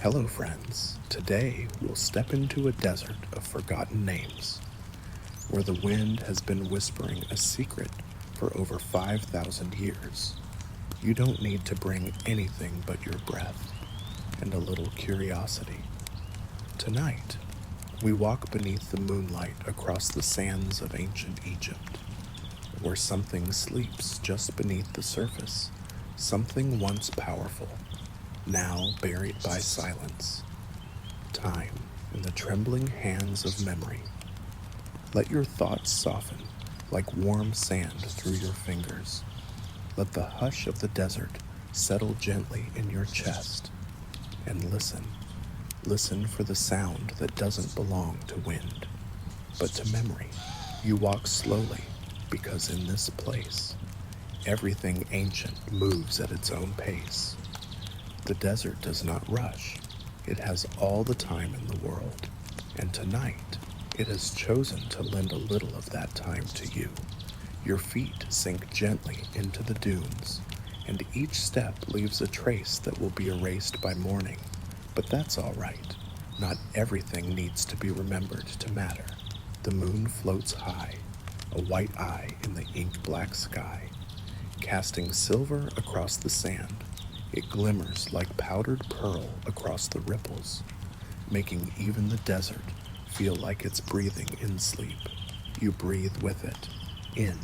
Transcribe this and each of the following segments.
Hello, friends. Today we'll step into a desert of forgotten names, where the wind has been whispering a secret for over 5,000 years. You don't need to bring anything but your breath and a little curiosity. Tonight, we walk beneath the moonlight across the sands of ancient Egypt, where something sleeps just beneath the surface, something once powerful, now buried by silence, time in the trembling hands of memory. Let your thoughts soften like warm sand through your fingers. Let the hush of the desert settle gently in your chest. And listen. Listen for the sound that doesn't belong to wind, but to memory. You walk slowly because in this place, everything ancient moves at its own pace. The desert does not rush. It has all the time in the world, and tonight it has chosen to lend a little of that time to you. Your feet sink gently into the dunes, and each step leaves a trace that will be erased by morning. But that's all right. Not everything needs to be remembered to matter. The moon floats high, a white eye in the ink-black sky, casting silver across the sand. It glimmers like powdered pearl across the ripples, making even the desert feel like it's breathing in sleep. You breathe with it, in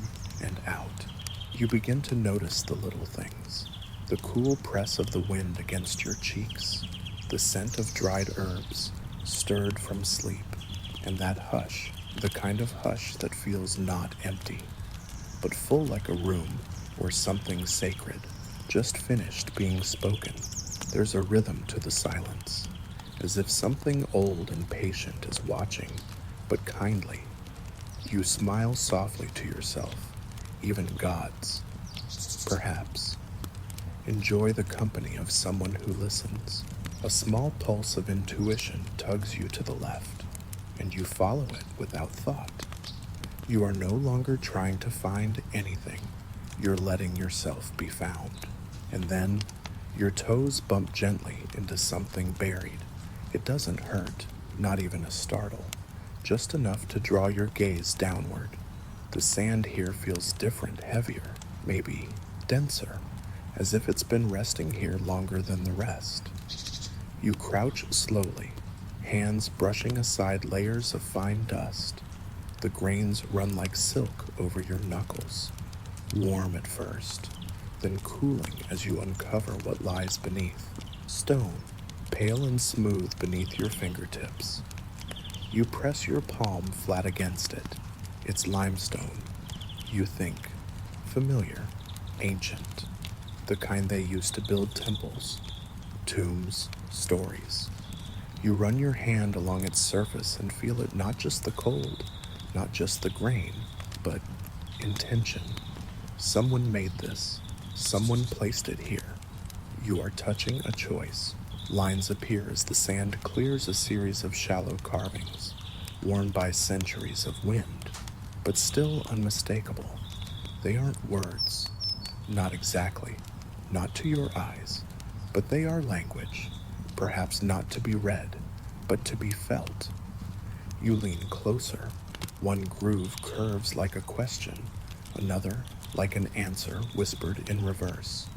and out. You begin to notice the little things, the cool press of the wind against your cheeks, the scent of dried herbs stirred from sleep, and that hush, the kind of hush that feels not empty, but full like a room where something sacred just finished being spoken. There's a rhythm to the silence, as if something old and patient is watching, but kindly. You smile softly to yourself, even gods, perhaps. Enjoy the company of someone who listens. A small pulse of intuition tugs you to the left, and you follow it without thought. You are no longer trying to find anything. You're letting yourself be found. And then, your toes bump gently into something buried. It doesn't hurt, not even a startle, just enough to draw your gaze downward. The sand here feels different, heavier, maybe denser, as if it's been resting here longer than the rest. You crouch slowly, hands brushing aside layers of fine dust. The grains run like silk over your knuckles, warm at first, then cooling as you uncover what lies beneath. Stone, pale and smooth beneath your fingertips. You press your palm flat against it. It's limestone. You think, familiar, ancient, the kind they used to build temples, tombs, stories. You run your hand along its surface and feel it, not just the cold, not just the grain, but intention. Someone made this. Someone placed it here. You are touching a choice. Lines appear as the sand clears a series of shallow carvings, worn by centuries of wind, but still unmistakable. They aren't words. Not exactly. Not to your eyes. But they are language. Perhaps not to be read, but to be felt. You lean closer. One groove curves like a question, another like an answer whispered in reverse.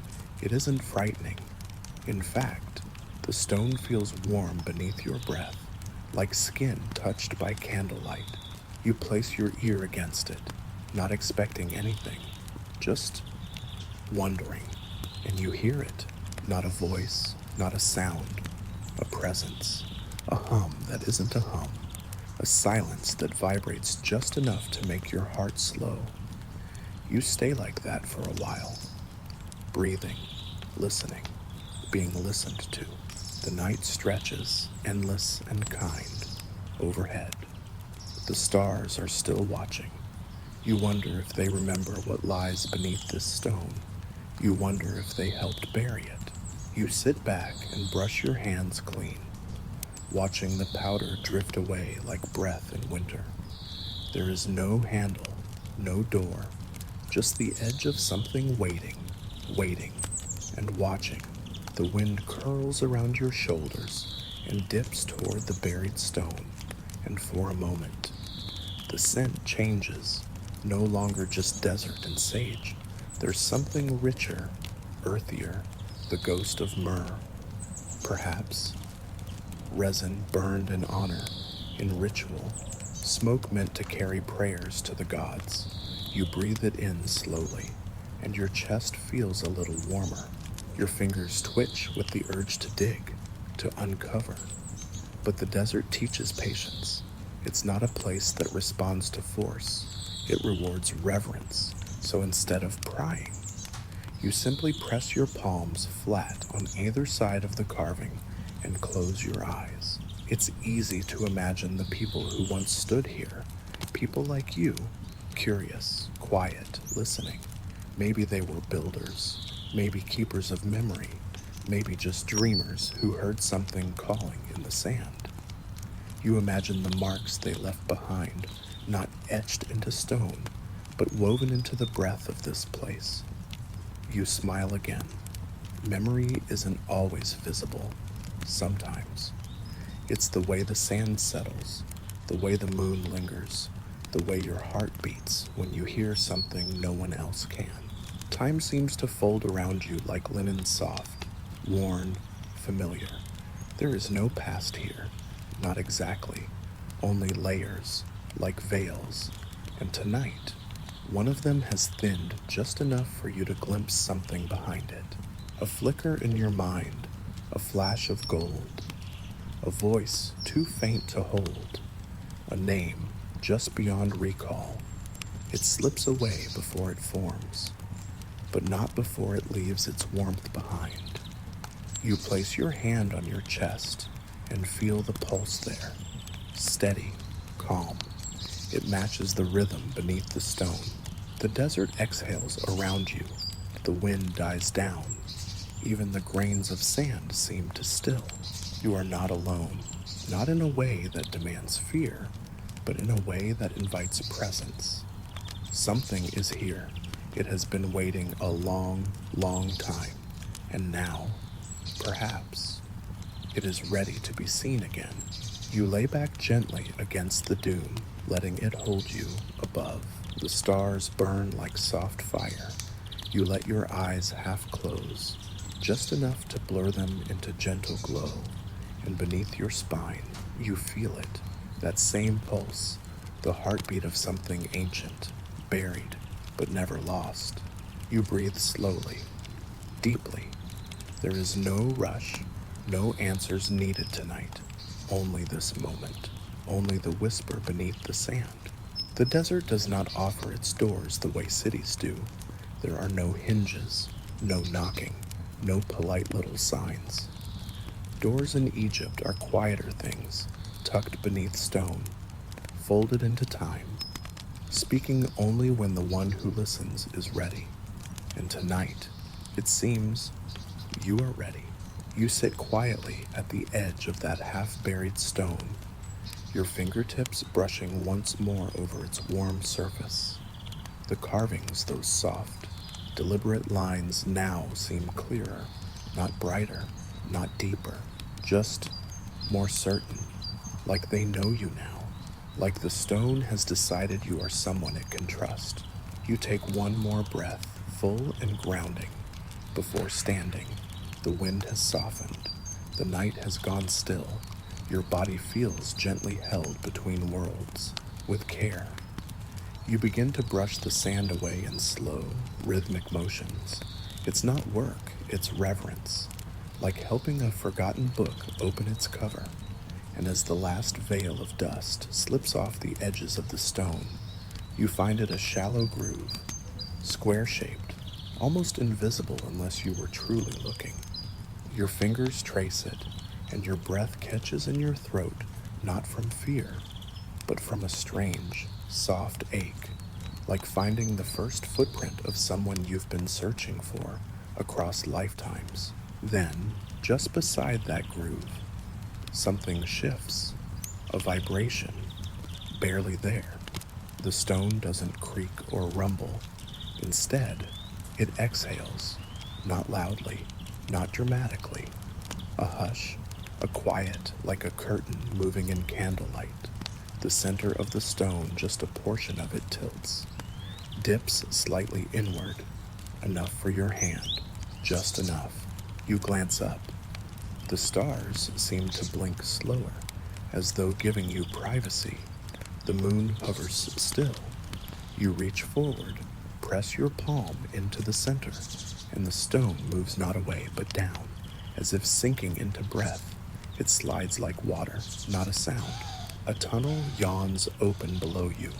It isn't frightening. In fact, the stone feels warm beneath your breath, like skin touched by candlelight. You place your ear against it, not expecting anything, just wondering, and you hear it. Not a voice, not a sound, a presence, a hum that isn't a hum, a silence that vibrates just enough to make your heart slow. You stay like that for a while, breathing, listening, being listened to. The night stretches, endless and kind, overhead. The stars are still watching. You wonder if they remember what lies beneath this stone. You wonder if they helped bury it. You sit back and brush your hands clean, watching the powder drift away like breath in winter. There is no handle, no door, just the edge of something waiting, and watching. The wind curls around your shoulders and dips toward the buried stone, and for a moment, the scent changes, no longer just desert and sage. There's something richer, earthier, the ghost of myrrh, perhaps resin burned in honor, in ritual, smoke meant to carry prayers to the gods. You breathe it in slowly, and your chest feels a little warmer. Your fingers twitch with the urge to dig, to uncover. But the desert teaches patience. It's not a place that responds to force. It rewards reverence. So instead of prying, you simply press your palms flat on either side of the carving and close your eyes. It's easy to imagine the people who once stood here, people like you, curious, quiet, listening. Maybe they were builders, maybe keepers of memory, maybe just dreamers who heard something calling in the sand. You imagine the marks they left behind, not etched into stone, but woven into the breath of this place. You smile again. Memory isn't always visible. Sometimes. It's the way the sand settles, the way the moon lingers, the way your heart beats when you hear something no one else can. Time seems to fold around you like linen soft, worn, familiar. There is no past here, not exactly, only layers, like veils. And tonight, one of them has thinned just enough for you to glimpse something behind it. A flicker in your mind, a flash of gold, a voice too faint to hold, a name just beyond recall. It slips away before it forms, but not before it leaves its warmth behind. You place your hand on your chest and feel the pulse there, steady, calm. It matches the rhythm beneath the stone. The desert exhales around you. The wind dies down. Even the grains of sand seem to still. You are not alone, not in a way that demands fear, but in a way that invites presence. Something is here. It has been waiting a long, long time, and now, perhaps, it is ready to be seen again. You lay back gently against the dune, letting it hold you above. The stars burn like soft fire. You let your eyes half close, just enough to blur them into gentle glow. And beneath your spine, you feel it, that same pulse, the heartbeat of something ancient, buried, but never lost. You breathe slowly, deeply. There is no rush, no answers needed tonight. Only this moment, only the whisper beneath the sand. The desert does not offer its doors the way cities do. There are no hinges, no knocking, no polite little signs. Doors in Egypt are quieter things, tucked beneath stone, folded into time, speaking only when the one who listens is ready. And tonight, it seems, you are ready. You sit quietly at the edge of that half-buried stone, your fingertips brushing once more over its warm surface. The carvings, those soft, deliberate lines now seem clearer, not brighter, not deeper, just more certain, like they know you now, like the stone has decided you are someone it can trust. You take one more breath, full and grounding, before standing. The wind has softened, the night has gone still. Your body feels gently held between worlds, with care. You begin to brush the sand away in slow, rhythmic motions. It's not work, it's reverence, like helping a forgotten book open its cover. And as the last veil of dust slips off the edges of the stone, you find it a shallow groove, square-shaped, almost invisible unless you were truly looking. Your fingers trace it, and your breath catches in your throat, not from fear, but from a strange, soft ache, like finding the first footprint of someone you've been searching for across lifetimes. Then, just beside that groove, something shifts, a vibration, barely there. The stone doesn't creak or rumble. Instead, it exhales, not loudly, not dramatically. A hush, a quiet like a curtain moving in candlelight. The center of the stone, just a portion of it tilts, dips slightly inward, enough for your hand, just enough. You glance up. The stars seem to blink slower, as though giving you privacy. The moon hovers still. You reach forward, press your palm into the center, and the stone moves not away but down, as if sinking into breath. It slides like water, not a sound. A tunnel yawns open below you,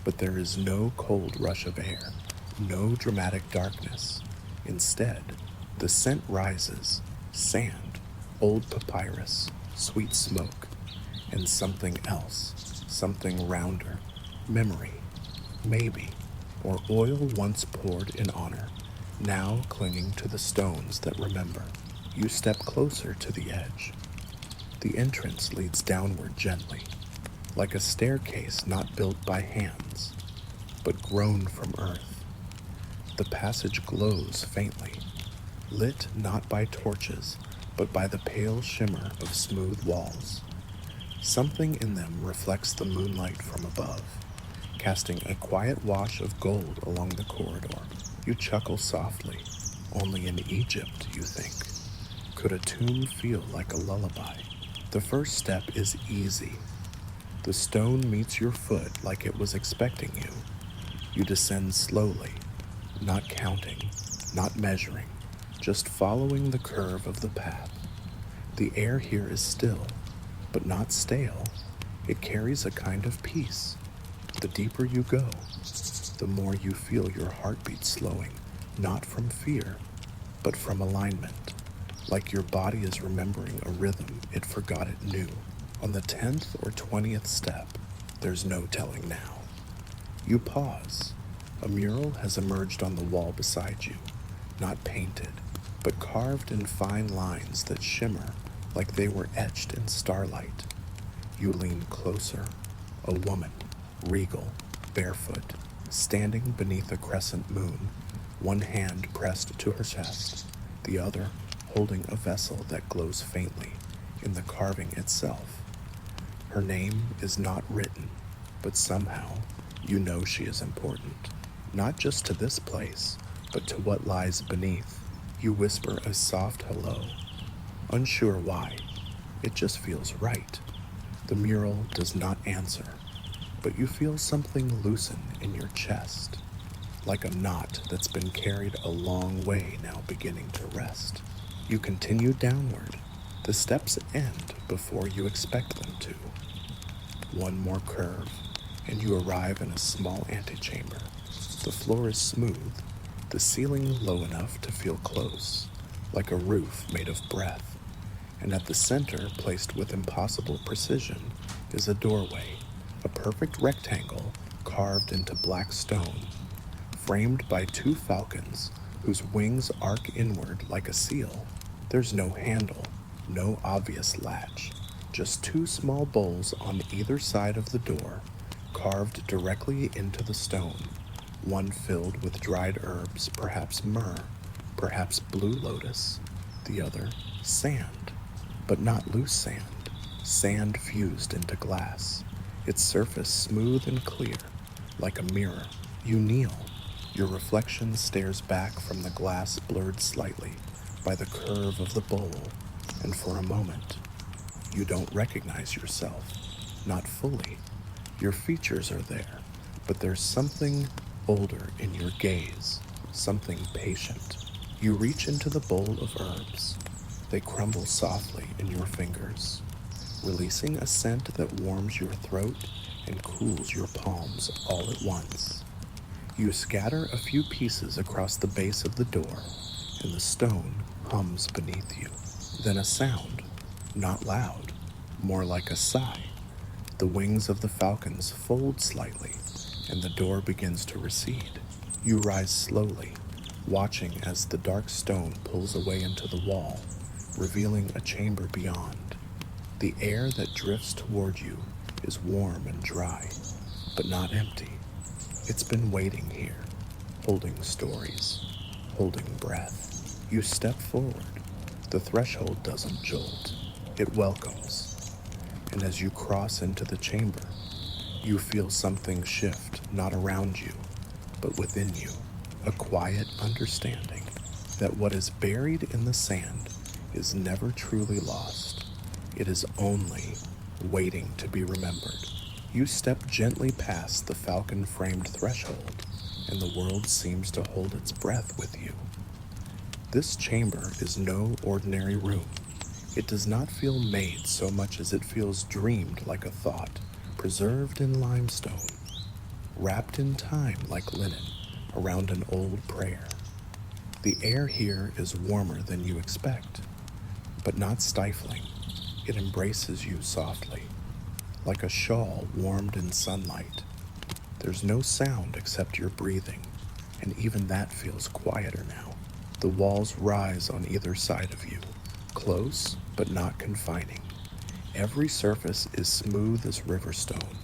but there is no cold rush of air, no dramatic darkness. Instead, the scent rises, sand, old papyrus, sweet smoke, and something else, something rounder, memory, maybe, or oil once poured in honor, now clinging to the stones that remember. You step closer to the edge. The entrance leads downward gently, like a staircase not built by hands, but grown from earth. The passage glows faintly, lit not by torches, but by the pale shimmer of smooth walls. Something in them reflects the moonlight from above, casting a quiet wash of gold along the corridor. You chuckle softly. Only in Egypt, you think. Could a tomb feel like a lullaby? The first step is easy. The stone meets your foot like it was expecting you. You descend slowly, not counting, not measuring, just following the curve of the path. The air here is still, but not stale. It carries a kind of peace. The deeper you go, the more you feel your heartbeat slowing, not from fear, but from alignment, like your body is remembering a rhythm it forgot it knew. On the 10th or 20th step, there's no telling now. You pause. A mural has emerged on the wall beside you, not painted, but carved in fine lines that shimmer like they were etched in starlight. You lean closer. A woman, regal, barefoot, standing beneath a crescent moon, one hand pressed to her chest, the other holding a vessel that glows faintly in the carving itself. Her name is not written, but somehow you know she is important, not just to this place, but to what lies beneath. You whisper a soft hello, unsure why. It just feels right. The mural does not answer, but you feel something loosen in your chest, like a knot that's been carried a long way now beginning to rest. You continue downward. The steps end before you expect them to. One more curve, and you arrive in a small antechamber. The floor is smooth, the ceiling low enough to feel close, like a roof made of breath. And at the center, placed with impossible precision, is a doorway, a perfect rectangle carved into black stone, framed by two falcons whose wings arc inward like a seal. There's no handle, no obvious latch, just two small bowls on either side of the door, carved directly into the stone, one filled with dried herbs, perhaps myrrh, perhaps blue lotus, the other sand, but not loose sand, sand fused into glass, its surface smooth and clear, like a mirror. You kneel. Your reflection stares back from the glass, blurred slightly by the curve of the bowl, and for a moment, you don't recognize yourself, not fully. Your features are there, but there's something older in your gaze, something patient. You reach into the bowl of herbs. They crumble softly in your fingers, releasing a scent that warms your throat and cools your palms all at once. You scatter a few pieces across the base of the door, and the stone hums beneath you. Then a sound, not loud, more like a sigh. The wings of the falcons fold slightly, and the door begins to recede. You rise slowly, watching as the dark stone pulls away into the wall, revealing a chamber beyond. The air that drifts toward you is warm and dry, but not empty. It's been waiting here, holding stories, holding breath. You step forward, The threshold doesn't jolt, it welcomes. And as you cross into the chamber, you feel something shift, not around you, but within you. A quiet understanding that what is buried in the sand is never truly lost. It is only waiting to be remembered. You step gently past the falcon-framed threshold, and the world seems to hold its breath with you. This chamber is no ordinary room. It does not feel made so much as it feels dreamed like a thought, preserved in limestone, wrapped in time like linen around an old prayer. The air here is warmer than you expect, but not stifling. It embraces you softly, like a shawl warmed in sunlight. There's no sound except your breathing, and even that feels quieter now. The walls rise on either side of you, close but not confining. Every surface is smooth as river stone,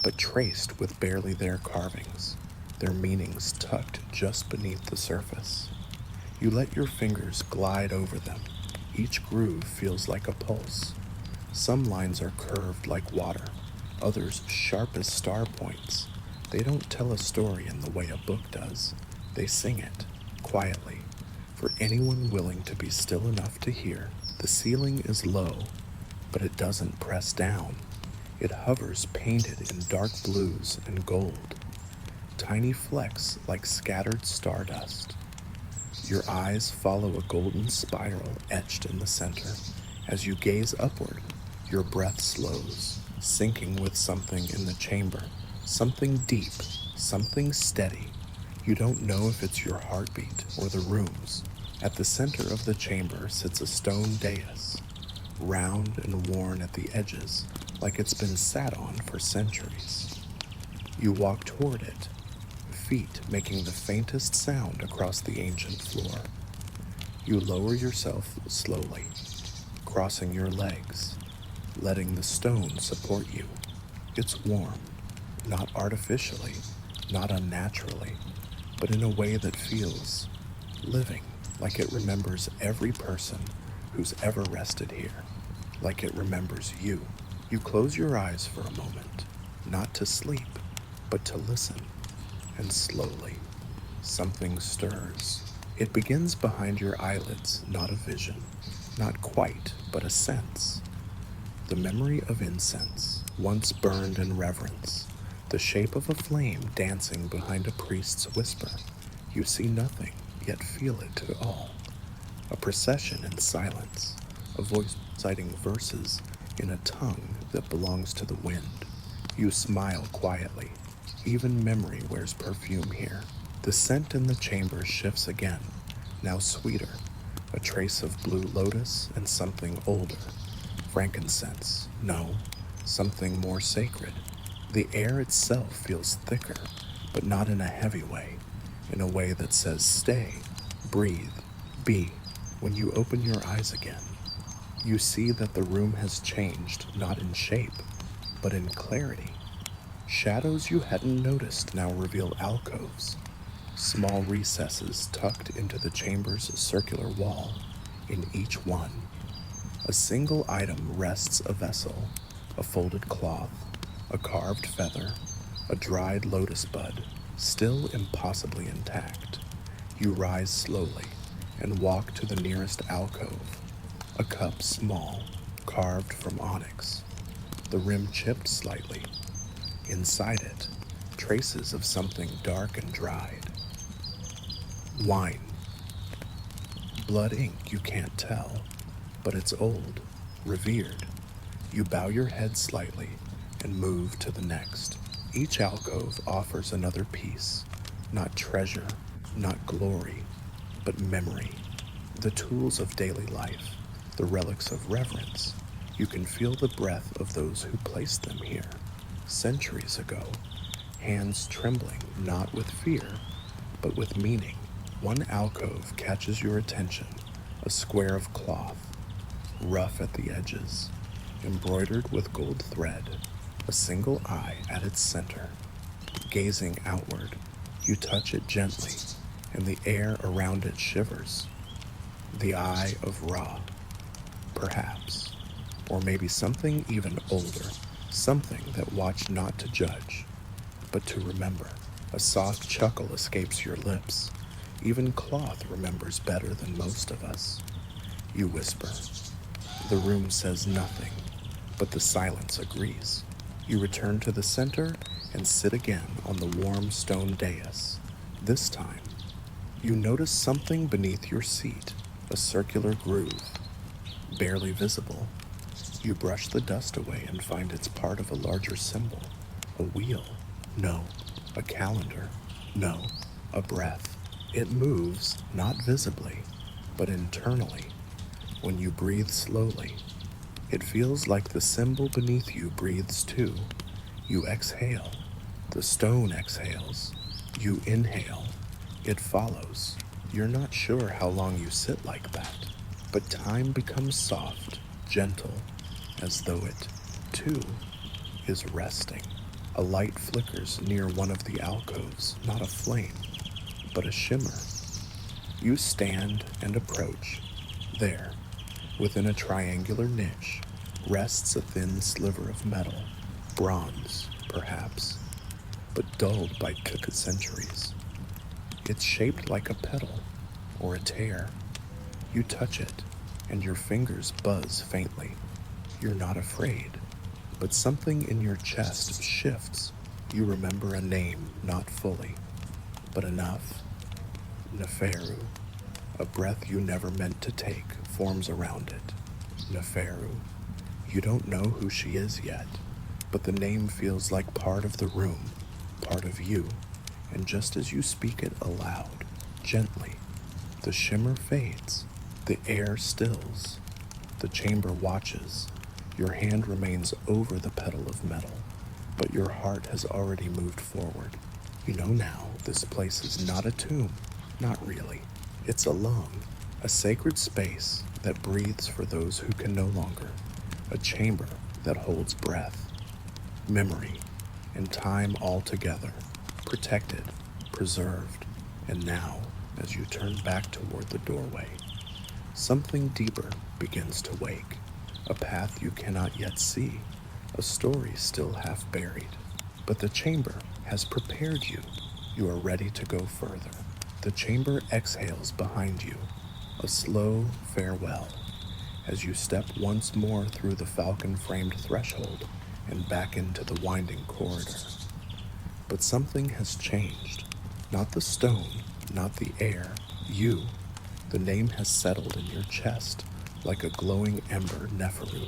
but traced with barely there carvings, their meanings tucked just beneath the surface. You let your fingers glide over them. Each groove feels like a pulse. Some lines are curved like water, others sharp as star points. They don't tell a story in the way a book does. They sing it, quietly, for anyone willing to be still enough to hear. The ceiling is low, but it doesn't press down. It hovers painted in dark blues and gold, tiny flecks like scattered stardust. Your eyes follow a golden spiral etched in the center. As you gaze upward, your breath slows, sinking with something in the chamber, something deep, something steady. You don't know if it's your heartbeat or the room's. At the center of the chamber sits a stone dais, round and worn at the edges, like it's been sat on for centuries. You walk toward it, feet making the faintest sound across the ancient floor. You lower yourself slowly, crossing your legs, letting the stone support you. It's warm, not artificially, not unnaturally, but in a way that feels living, like it remembers every person who's ever rested here, like it remembers you. You close your eyes for a moment, not to sleep, but to listen, and slowly, something stirs. It begins behind your eyelids, not a vision, not quite, but a sense. The memory of incense, once burned in reverence, the shape of a flame dancing behind a priest's whisper. You see nothing, yet feel it all. A procession in silence, a voice reciting verses in a tongue that belongs to the wind. You smile quietly. Even memory wears perfume here. The scent in the chamber shifts again, now sweeter, a trace of blue lotus and something older. Frankincense, no, something more sacred. The air itself feels thicker, but not in a heavy way, in a way that says stay, breathe, be. When you open your eyes again, you see that the room has changed, not in shape, but in clarity. Shadows you hadn't noticed now reveal alcoves, small recesses tucked into the chamber's circular wall. In each one, a single item rests: a vessel, a folded cloth, a carved feather, a dried lotus bud, still impossibly intact. You rise slowly and walk to the nearest alcove, a cup small, carved from onyx, the rim chipped slightly. Inside it, traces of something dark and dried. Wine. Blood ink you can't tell, but it's old, revered. You bow your head slightly and move to the next. Each alcove offers another piece, not treasure, not glory, but memory. The tools of daily life, the relics of reverence. You can feel the breath of those who placed them here, centuries ago, hands trembling not with fear, but with meaning. One alcove catches your attention, a square of cloth, rough at the edges, embroidered with gold thread, a single eye at its center. Gazing outward, you touch it gently, and the air around it shivers. The eye of Ra, perhaps. Or maybe something even older, something that watched not to judge, but to remember. A soft chuckle escapes your lips. Even cloth remembers better than most of us. You whisper. The room says nothing, but the silence agrees. You return to the center and sit again on the warm stone dais. This time, you notice something beneath your seat, a circular groove, barely visible. You brush the dust away and find it's part of a larger symbol. A wheel. No. A calendar. No. A breath. It moves, not visibly, but internally. When you breathe slowly, it feels like the symbol beneath you breathes too. You exhale. The stone exhales. You inhale. It follows. You're not sure how long you sit like that, but time becomes soft, gentle, as though it, too, is resting. A light flickers near one of the alcoves, not a flame, but a shimmer. You stand and approach. There, within a triangular niche, rests a thin sliver of metal, bronze, perhaps, but dulled by centuries. It's shaped like a petal or a tear. You touch it, and your fingers buzz faintly. You're not afraid, but something in your chest shifts. You remember a name, not fully, but enough. Neferu. A breath you never meant to take forms around it. Neferu. You don't know who she is yet, but the name feels like part of the room, part of you. And just as you speak it aloud, gently, the shimmer fades, the air stills, the chamber watches. Your hand remains over the petal of metal, but your heart has already moved forward. You know now this place is not a tomb, not really. It's a lung, a sacred space that breathes for those who can no longer, a chamber that holds breath, memory, and time all together, protected, preserved. And now, as you turn back toward the doorway, something deeper begins to wake. A path you cannot yet see, a story still half buried. But the chamber has prepared you. You are ready to go further. The chamber exhales behind you, a slow farewell, as you step once more through the falcon-framed threshold and back into the winding corridor. But something has changed. Not the stone, not the air, you. The name has settled in your chest, like a glowing ember. Neferu,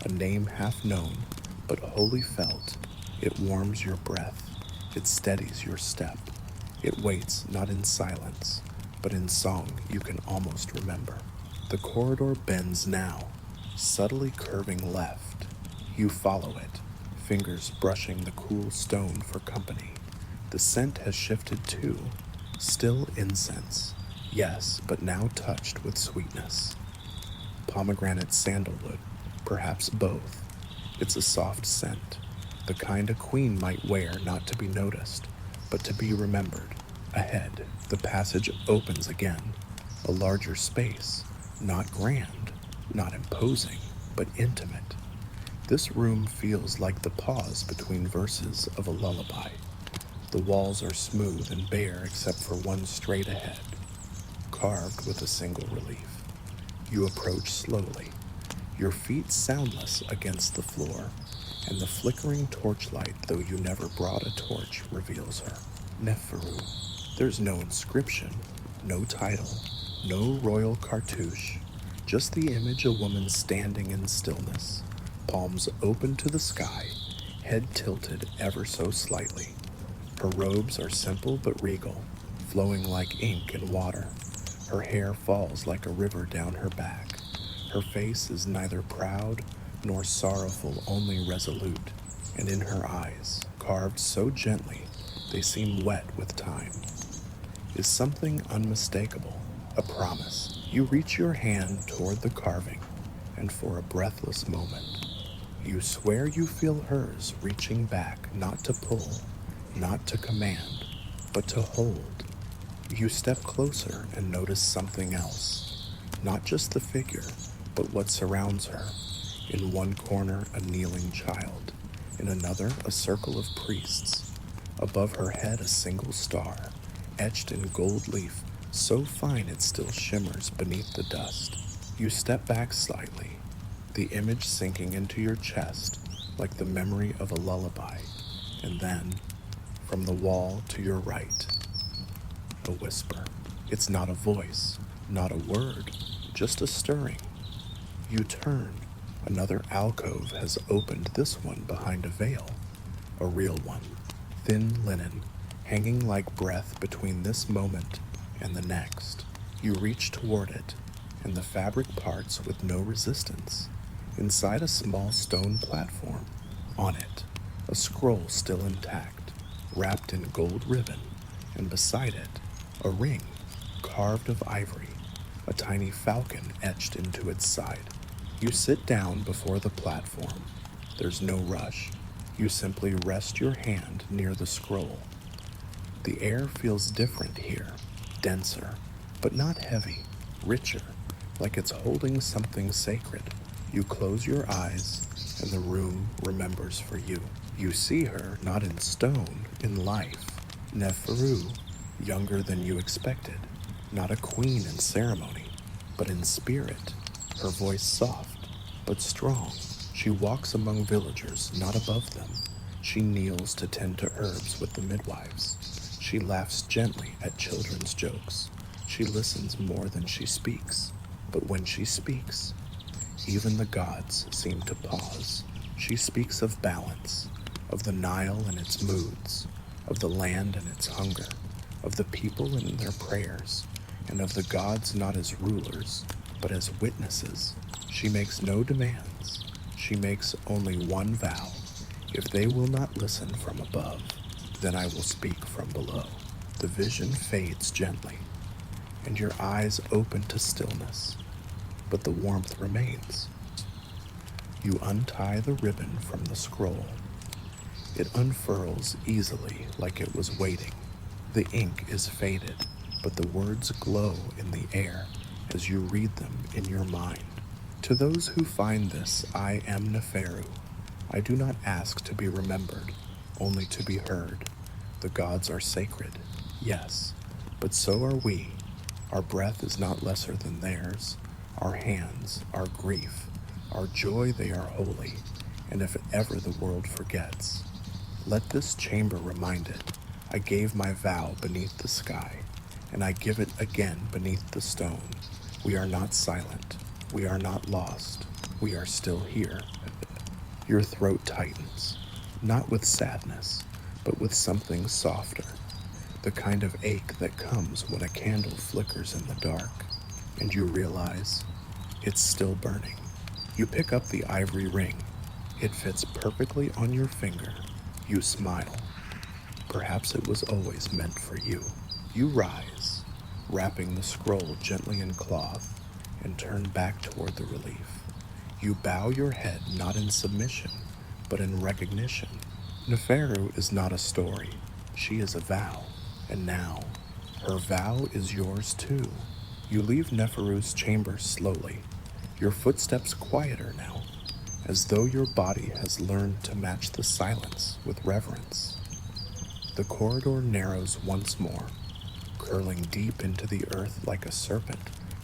a name half known, but wholly felt. It warms your breath, it steadies your step. It waits not in silence, but in song you can almost remember. The corridor bends now, subtly curving left. You follow it, fingers brushing the cool stone for company. The scent has shifted too, still incense, yes, but now touched with sweetness. Pomegranate sandalwood, perhaps both. It's a soft scent, the kind a queen might wear not to be noticed, but to be remembered. Ahead, the passage opens again, a larger space, not grand, not imposing, but intimate. This room feels like the pause between verses of a lullaby. The walls are smooth and bare except for one straight ahead, carved with a single relief. You approach slowly, your feet soundless against the floor, and the flickering torchlight, though you never brought a torch, reveals her. Neferu. There's no inscription, no title, no royal cartouche, just the image of a woman standing in stillness, palms open to the sky, head tilted ever so slightly. Her robes are simple but regal, flowing like ink and water. Her hair falls like a river down her back. Her face is neither proud nor sorrowful, only resolute, and in her eyes, carved so gently they seem wet with time, is something unmistakable, a promise. You reach your hand toward the carving, and for a breathless moment, you swear you feel hers reaching back, not to pull, not to command, but to hold. You step closer and notice something else, not just the figure, but what surrounds her. In one corner, a kneeling child. In another, a circle of priests. Above her head, a single star, etched in gold leaf, so fine it still shimmers beneath the dust. You step back slightly, the image sinking into your chest like the memory of a lullaby, and then, from the wall to your right, a whisper. It's not a voice, not a word, just a stirring. You turn. Another alcove has opened, this one behind a veil, a real one, thin linen, hanging like breath between this moment and the next. You reach toward it, and the fabric parts with no resistance. Inside a small stone platform, on it, a scroll still intact, wrapped in gold ribbon, and beside it, a ring, carved of ivory, a tiny falcon etched into its side. You sit down before the platform. There's no rush. You simply rest your hand near the scroll. The air feels different here, denser, but not heavy, richer, like it's holding something sacred. You close your eyes, and the room remembers for you. You see her not in stone, in life. Neferu, younger than you expected. Not a queen in ceremony, but in spirit. Her voice soft, but strong. She walks among villagers, not above them. She kneels to tend to herbs with the midwives. She laughs gently at children's jokes. She listens more than she speaks. But when she speaks, even the gods seem to pause. She speaks of balance, of the Nile and its moods, of the land and its hunger, of the people and their prayers, and of the gods not as rulers, but as witnesses. She makes no demands. She makes only one vow. If they will not listen from above, then I will speak from below. The vision fades gently, and your eyes open to stillness, but the warmth remains. You untie the ribbon from the scroll. It unfurls easily like it was waiting. The ink is faded, but the words glow in the air as you read them in your mind. To those who find this, I am Neferu. I do not ask to be remembered, only to be heard. The gods are sacred, yes, but so are we. Our breath is not lesser than theirs. Our hands, our grief, our joy, they are holy. And if ever the world forgets, let this chamber remind it. I gave my vow beneath the sky, and I give it again beneath the stone. We are not silent. We are not lost. We are still here. Your throat tightens, not with sadness, but with something softer, the kind of ache that comes when a candle flickers in the dark, and you realize it's still burning. You pick up the ivory ring. It fits perfectly on your finger. You smile. Perhaps it was always meant for you. You rise, wrapping the scroll gently in cloth, and turn back toward the relief. You bow your head not in submission, but in recognition. Neferu is not a story. She is a vow. And now, her vow is yours too. You leave Neferu's chamber slowly, your footsteps quieter now, as though your body has learned to match the silence with reverence. The corridor narrows once more, curling deep into the earth like a serpent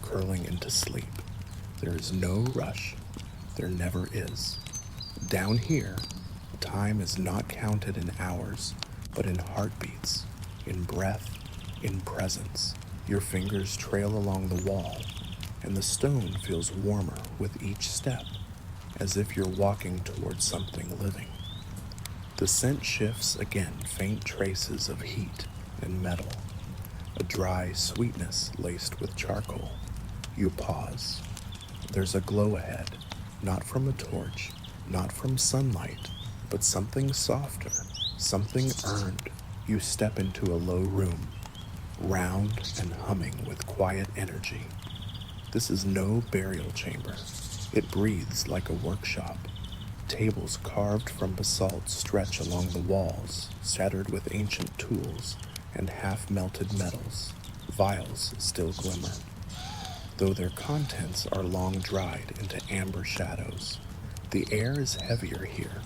curling into sleep. There is no rush. There never is. Down here, time is not counted in hours, but in heartbeats, in breath, in presence. Your fingers trail along the wall, and the stone feels warmer with each step, as if you're walking towards something living. The scent shifts again, faint traces of heat and metal, a dry sweetness laced with charcoal. You pause. There's a glow ahead, not from a torch, not from sunlight, but something softer, something earned. You step into a low room, round and humming with quiet energy. This is no burial chamber. It breathes like a workshop. Tables carved from basalt stretch along the walls, scattered with ancient tools and half-melted metals. Vials still glimmer. though their contents are long dried into amber shadows. The air is heavier here,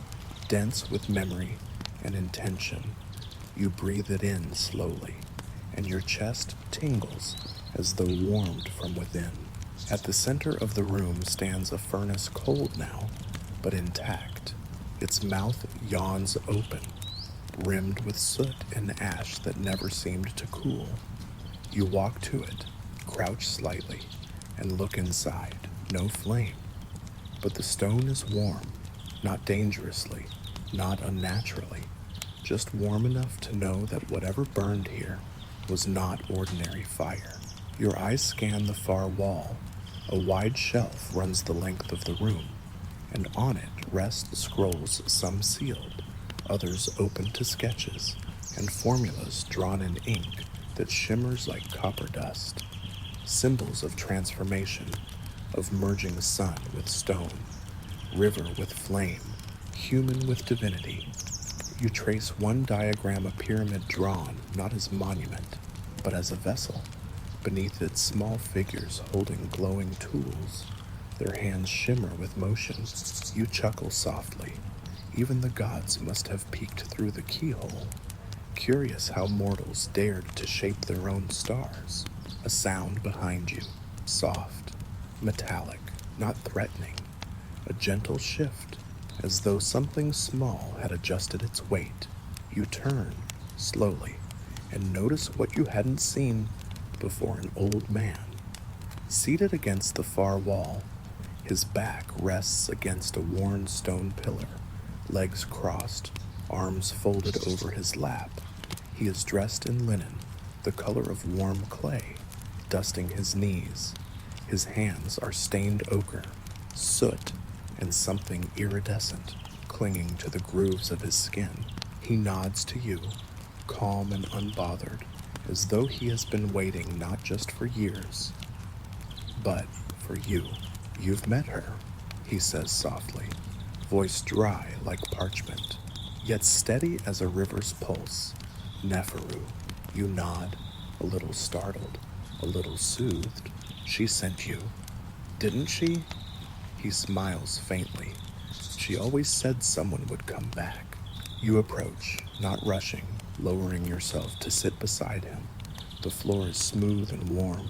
dense with memory and intention. You breathe it in slowly, and your chest tingles as though warmed from within. At the center of the room stands a furnace cold now, but intact. Its mouth yawns open, rimmed with soot and ash that never seemed to cool. You walk to it, crouch slightly, and look inside. No flame, but the stone is warm, not dangerously, not unnaturally, just warm enough to know that whatever burned here was not ordinary fire. Your eyes scan the far wall. A wide shelf runs the length of the room, and on it rest scrolls, some sealed, others open to sketches, and formulas drawn in ink that shimmers like copper dust. Symbols of transformation, of merging sun with stone, river with flame, human with divinity. You trace one diagram, a pyramid drawn not as monument, but as a vessel. Beneath it, small figures holding glowing tools. Their hands shimmer with motion. You chuckle softly. Even the gods must have peeked through the keyhole, curious how mortals dared to shape their own stars. A sound behind you, soft, metallic, not threatening. A gentle shift, as though something small had adjusted its weight. You turn, slowly, and notice what you hadn't seen before: an old man. Seated against the far wall, his back rests against a worn stone pillar, legs crossed, arms folded over his lap. He is dressed in linen, the color of warm clay, dusting his knees. His hands are stained ochre, soot, and something iridescent clinging to the grooves of his skin. He nods to you, calm and unbothered, as though he has been waiting not just for years, but for you. You've met her, he says softly, voice dry like parchment, yet steady as a river's pulse. Neferu. You nod, a little startled, a little soothed. She sent you, didn't she? He smiles faintly. She always said someone would come back. You approach, not rushing, lowering yourself to sit beside him. The floor is smooth and warm.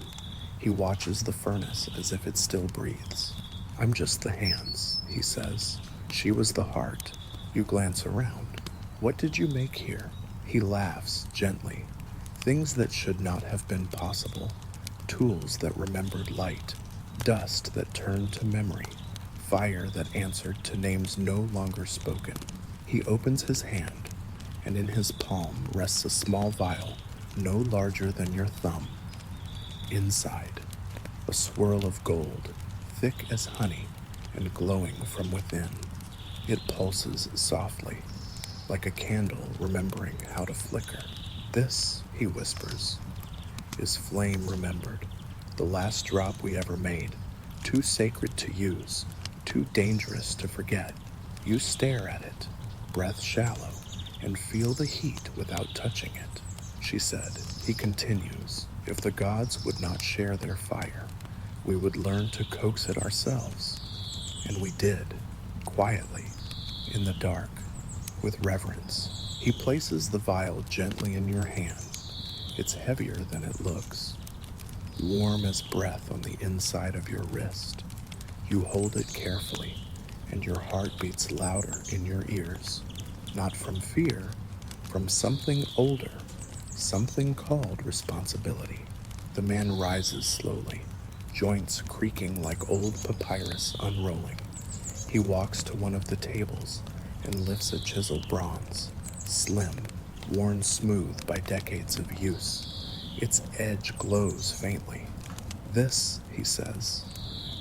He watches the furnace as if it still breathes. I'm just the hands, he says. She was the heart. You glance around. What did you make here? He laughs gently. Things that should not have been possible. Tools that remembered light. Dust that turned to memory. Fire that answered to names no longer spoken. He opens his hand, and in his palm rests a small vial no larger than your thumb. Inside, a swirl of gold, thick as honey and glowing from within. It pulses softly, like a candle remembering how to flicker. This, he whispers, is flame remembered, the last drop we ever made, too sacred to use, too dangerous to forget. You stare at it, breath shallow, and feel the heat without touching it. She said. He continues, if the gods would not share their fire, we would learn to coax it ourselves. And we did, quietly, in the dark, with reverence. He places the vial gently in your hand. It's heavier than it looks, warm as breath on the inside of your wrist. You hold it carefully, and your heart beats louder in your ears, not from fear, from something older, something called responsibility. The man rises slowly, joints creaking like old papyrus unrolling. He walks to one of the tables and lifts a chiseled bronze, slim, worn smooth by decades of use. Its edge glows faintly. This, he says,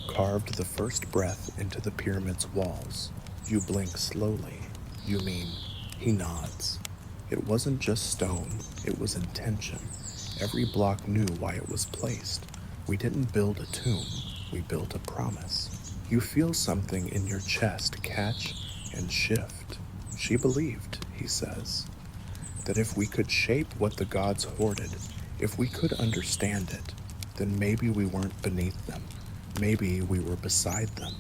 carved the first breath into the pyramid's walls. You blink slowly. You mean? He nods. It wasn't just stone, it was intention. Every block knew why it was placed. We didn't build a tomb, we built a promise. You feel something in your chest catch and shift. She believed, he says, that if we could shape what the gods hoarded, if we could understand it, then maybe we weren't beneath them. Maybe we were beside them.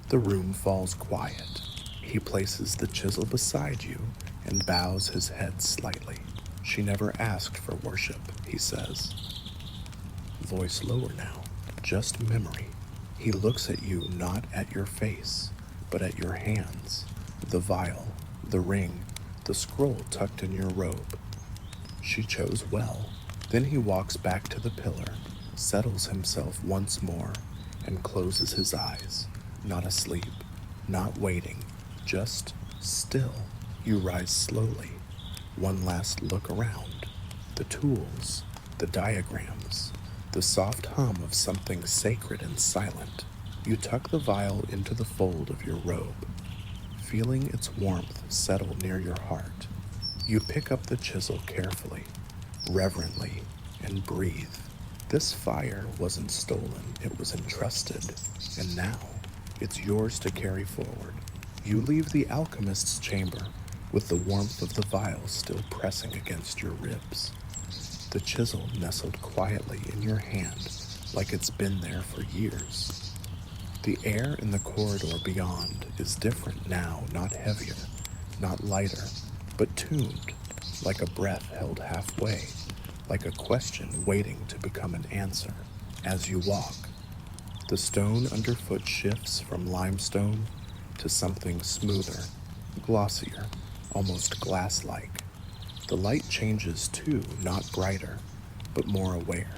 The room falls quiet. He places the chisel beside you and bows his head slightly. She never asked for worship, he says. Voice lower now, just memory. He looks at you, not at your face, but at your hands, the vial, the ring, the scroll tucked in your robe. She chose well. Then he walks back to the pillar, settles himself once more, and closes his eyes, not asleep, not waiting, just still. You rise slowly, one last look around. The tools, the diagrams, the soft hum of something sacred and silent. You tuck the vial into the fold of your robe, feeling its warmth settle near your heart. You pick up the chisel carefully, reverently, and breathe. This fire wasn't stolen, it was entrusted, and now it's yours to carry forward. You leave the alchemist's chamber with the warmth of the vial still pressing against your ribs. The chisel nestled quietly in your hand like it's been there for years. The air in the corridor beyond is different now, not heavier, not lighter, but tuned, like a breath held halfway, like a question waiting to become an answer. As you walk, the stone underfoot shifts from limestone to something smoother, glossier, almost glass-like. The light changes too, not brighter, but more aware.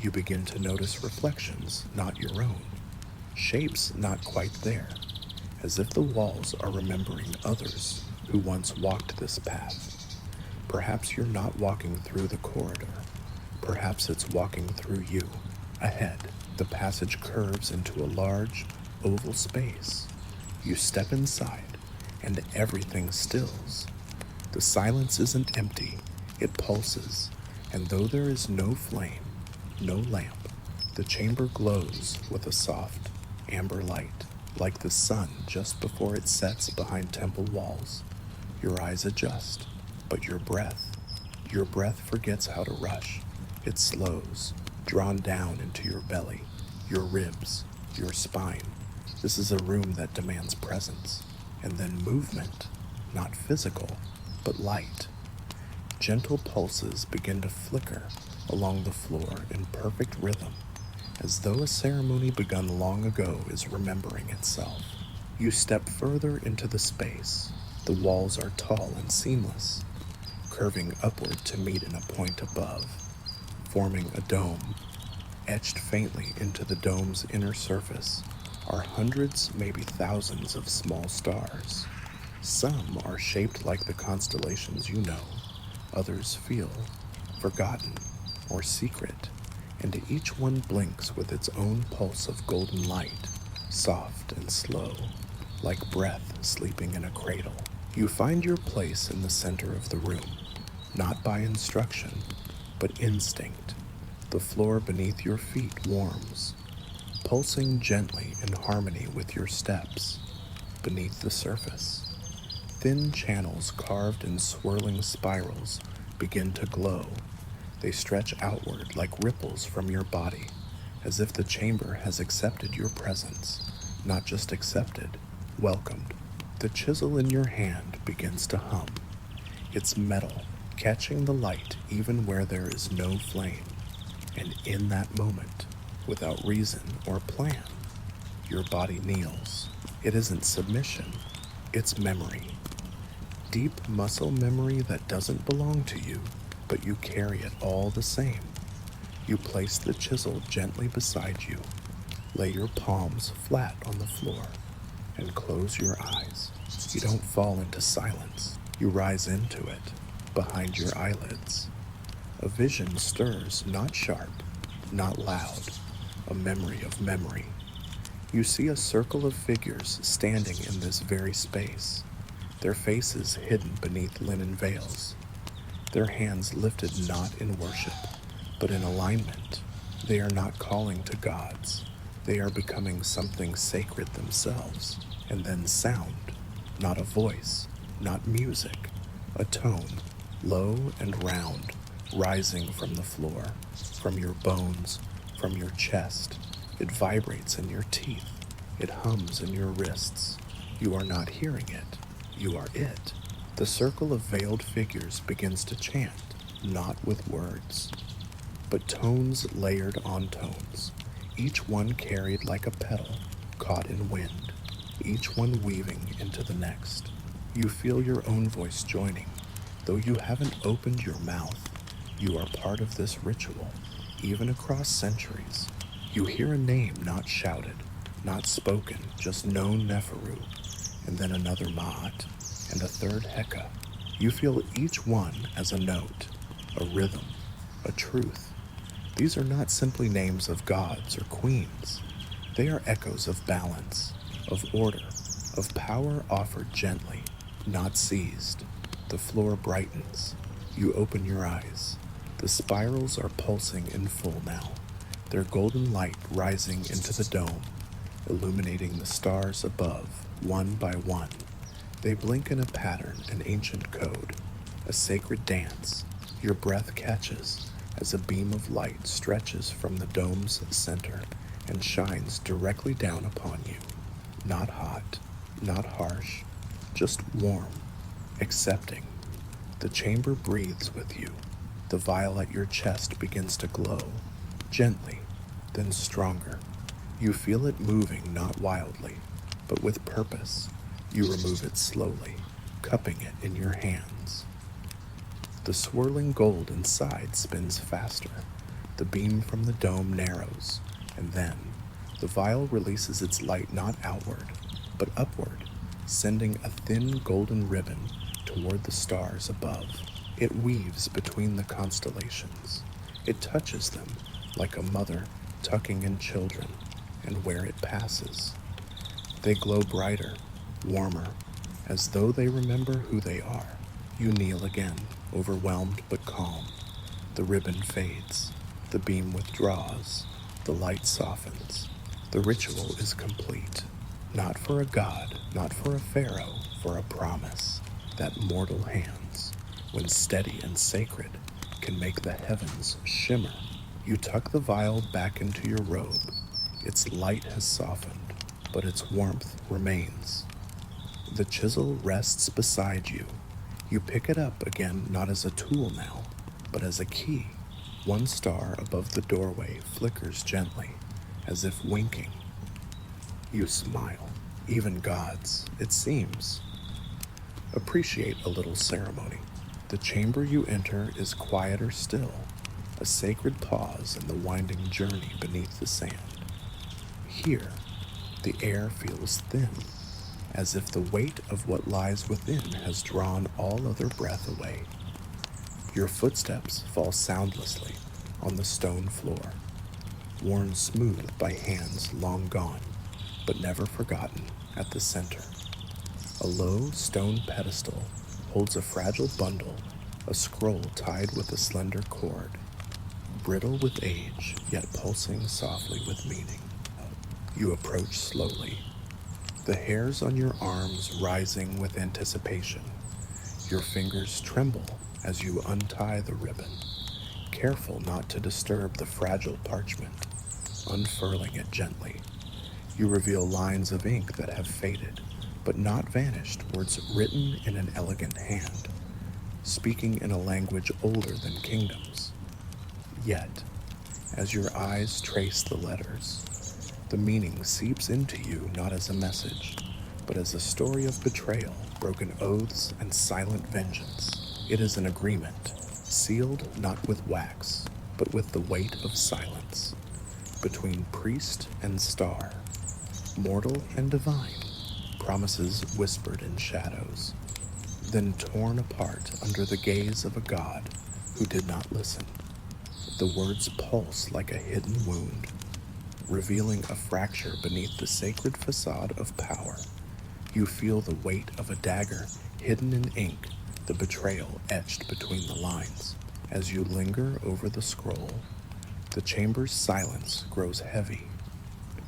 You begin to notice reflections, not your own. Shapes not quite there, as if the walls are remembering others who once walked this path. Perhaps you're not walking through the corridor. Perhaps it's walking through you. Ahead, the passage curves into a large, oval space. You step inside, and everything stills. The silence isn't empty, it pulses, and though there is no flame, no lamp, the chamber glows with a soft, amber light, like the sun just before it sets behind temple walls. Your eyes adjust, but your breath forgets how to rush. It slows, drawn down into your belly, your ribs, your spine. This is a room that demands presence, and then movement, not physical, but light. Gentle pulses begin to flicker along the floor in perfect rhythm, as though a ceremony begun long ago is remembering itself. You step further into the space. The walls are tall and seamless, curving upward to meet in a point above, forming a dome. Etched faintly into the dome's inner surface are hundreds, maybe thousands of small stars. Some are shaped like the constellations you know, others feel forgotten or secret, and each one blinks with its own pulse of golden light, soft and slow, like breath sleeping in a cradle. You find your place in the center of the room, not by instruction, but instinct. The floor beneath your feet warms, pulsing gently in harmony with your steps. Beneath the surface, thin channels carved in swirling spirals begin to glow. They stretch outward like ripples from your body, as if the chamber has accepted your presence, not just accepted, welcomed. The chisel in your hand begins to hum, its metal catching the light even where there is no flame. And in that moment, without reason or plan, your body kneels. It isn't submission, it's memory. Deep muscle memory that doesn't belong to you, but you carry it all the same. You place the chisel gently beside you, lay your palms flat on the floor, and close your eyes. You don't fall into silence. You rise into it, behind your eyelids. A vision stirs, not sharp, not loud, a memory of memory. You see a circle of figures standing in this very space, their faces hidden beneath linen veils, their hands lifted not in worship, but in alignment. They are not calling to gods. They are becoming something sacred themselves. And then sound, not a voice, not music, a tone, low and round, rising from the floor, from your bones, from your chest. It vibrates in your teeth. It hums in your wrists. You are not hearing it. You are it. The circle of veiled figures begins to chant, not with words, but tones layered on tones, each one carried like a petal caught in wind, each one weaving into the next. You feel your own voice joining. Though you haven't opened your mouth, you are part of this ritual, even across centuries. You hear a name not shouted, not spoken, just known Neferu, and then another Ma'at, and a third Heka. You feel each one as a note, a rhythm, a truth. These are not simply names of gods or queens. They are echoes of balance, of order, of power offered gently, not seized. The floor brightens. You open your eyes. The spirals are pulsing in full now, their golden light rising into the dome, illuminating the stars above, one by one. They blink in a pattern, an ancient code, a sacred dance. Your breath catches as a beam of light stretches from the dome's center and shines directly down upon you. Not hot, not harsh, just warm, accepting. The chamber breathes with you. The vial at your chest begins to glow, gently, then stronger. You feel it moving not wildly, but with purpose. You remove it slowly, cupping it in your hands. The swirling gold inside spins faster. The beam from the dome narrows, and then the vial releases its light not outward, but upward, sending a thin golden ribbon toward the stars above. It weaves between the constellations. It touches them like a mother tucking in children, and where it passes, they glow brighter, warmer, as though they remember who they are. You kneel again, overwhelmed but calm. The ribbon fades. The beam withdraws. The light softens. The ritual is complete. Not for a god, not for a pharaoh, for a promise that mortal hands, when steady and sacred, can make the heavens shimmer. You tuck the vial back into your robe. Its light has softened, but its warmth remains. The chisel rests beside you. You pick it up again, not as a tool now, but as a key. One star above the doorway flickers gently, as if winking. You smile. Even gods, it seems, appreciate a little ceremony. The chamber you enter is quieter still, a sacred pause in the winding journey beneath the sand. Here, the air feels thin, as if the weight of what lies within has drawn all other breath away. Your footsteps fall soundlessly on the stone floor, worn smooth by hands long gone, but never forgotten. At the center, a low stone pedestal holds a fragile bundle, a scroll tied with a slender cord, brittle with age, yet pulsing softly with meaning. You approach slowly, the hairs on your arms rising with anticipation. Your fingers tremble as you untie the ribbon, careful not to disturb the fragile parchment, unfurling it gently. You reveal lines of ink that have faded, but not vanished, words written in an elegant hand, speaking in a language older than kingdoms. Yet, as your eyes trace the letters, the meaning seeps into you not as a message, but as a story of betrayal, broken oaths, and silent vengeance. It is an agreement, sealed not with wax, but with the weight of silence, between priest and star, mortal and divine, promises whispered in shadows, then torn apart under the gaze of a god who did not listen. The words pulse like a hidden wound, revealing a fracture beneath the sacred facade of power. You feel the weight of a dagger hidden in ink, the betrayal etched between the lines. As you linger over the scroll, the chamber's silence grows heavy.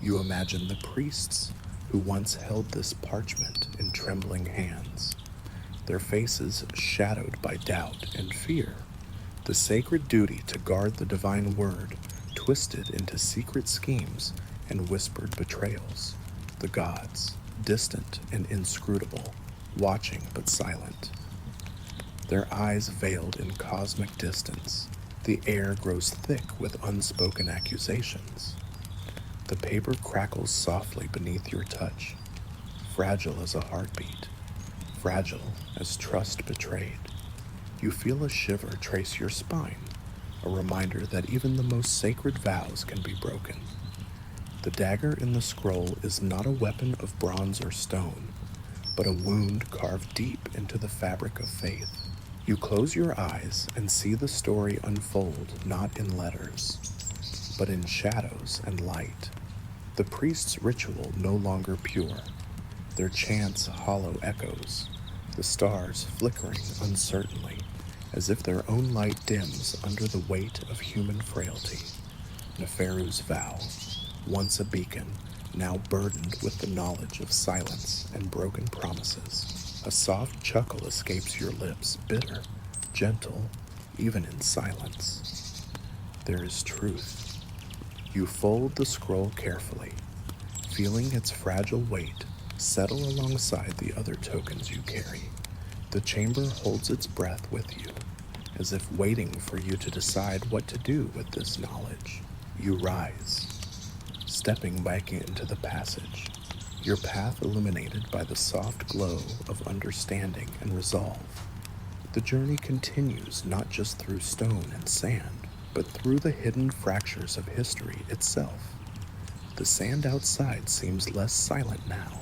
You imagine the priests who once held this parchment in trembling hands, their faces shadowed by doubt and fear, the sacred duty to guard the divine word, to twisted into secret schemes and whispered betrayals. The gods, distant and inscrutable, watching but silent. Their eyes veiled in cosmic distance, the air grows thick with unspoken accusations. The paper crackles softly beneath your touch, fragile as a heartbeat, fragile as trust betrayed. You feel a shiver trace your spine, a reminder that even the most sacred vows can be broken. The dagger in the scroll is not a weapon of bronze or stone, but a wound carved deep into the fabric of faith. You close your eyes and see the story unfold not in letters, but in shadows and light. The priest's ritual no longer pure, their chants hollow echoes, the stars flickering uncertainly, as if their own light dims under the weight of human frailty. Neferu's vow, once a beacon, now burdened with the knowledge of silence and broken promises. A soft chuckle escapes your lips, bitter, gentle, even in silence. There is truth. You fold the scroll carefully, feeling its fragile weight settle alongside the other tokens you carry. The chamber holds its breath with you, as if waiting for you to decide what to do with this knowledge. You rise, stepping back into the passage, your path illuminated by the soft glow of understanding and resolve. The journey continues not just through stone and sand, but through the hidden fractures of history itself. The sand outside seems less silent now,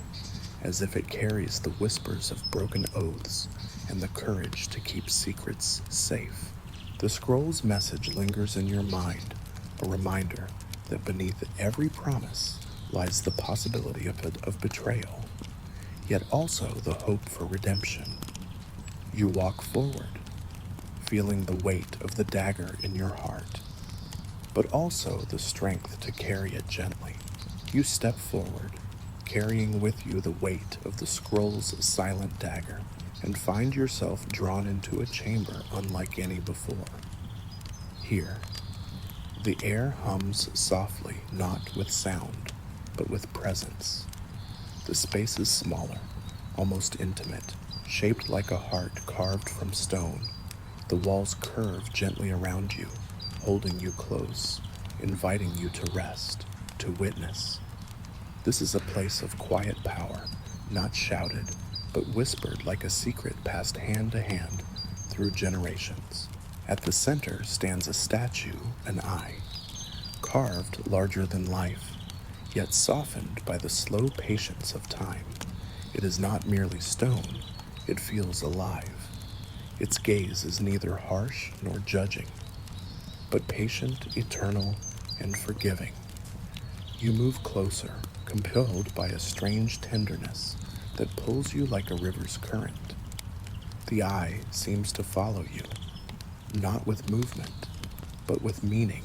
as if it carries the whispers of broken oaths and the courage to keep secrets safe. The scroll's message lingers in your mind, a reminder that beneath every promise lies the possibility of betrayal, yet also the hope for redemption. You walk forward, feeling the weight of the dagger in your heart, but also the strength to carry it gently. You step forward, carrying with you the weight of the scroll's silent dagger, and find yourself drawn into a chamber unlike any before. Here, the air hums softly, not with sound, but with presence. The space is smaller, almost intimate, shaped like a heart carved from stone. The walls curve gently around you, holding you close, inviting you to rest, to witness. This is a place of quiet power, not shouted, but whispered like a secret passed hand to hand through generations. At the center stands a statue, an eye, carved larger than life, yet softened by the slow patience of time. It is not merely stone, it feels alive. Its gaze is neither harsh nor judging, but patient, eternal, and forgiving. You move closer, compelled by a strange tenderness that pulls you like a river's current. The eye seems to follow you, not with movement, but with meaning.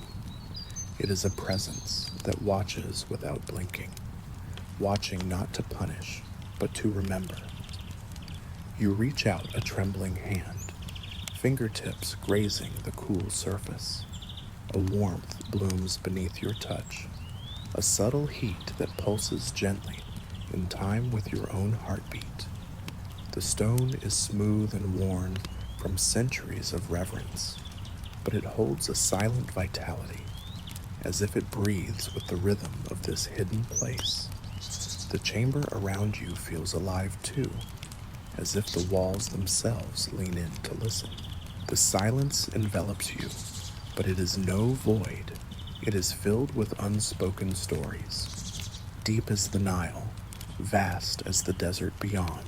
It is a presence that watches without blinking, watching not to punish, but to remember. You reach out a trembling hand, fingertips grazing the cool surface. A warmth blooms beneath your touch, a subtle heat that pulses gently in time with your own heartbeat. The stone is smooth and worn from centuries of reverence, but it holds a silent vitality, as if it breathes with the rhythm of this hidden place. The chamber around you feels alive too, as if the walls themselves lean in to listen. The silence envelops you, but it is no void. It is filled with unspoken stories. Deep as the Nile, vast as the desert beyond.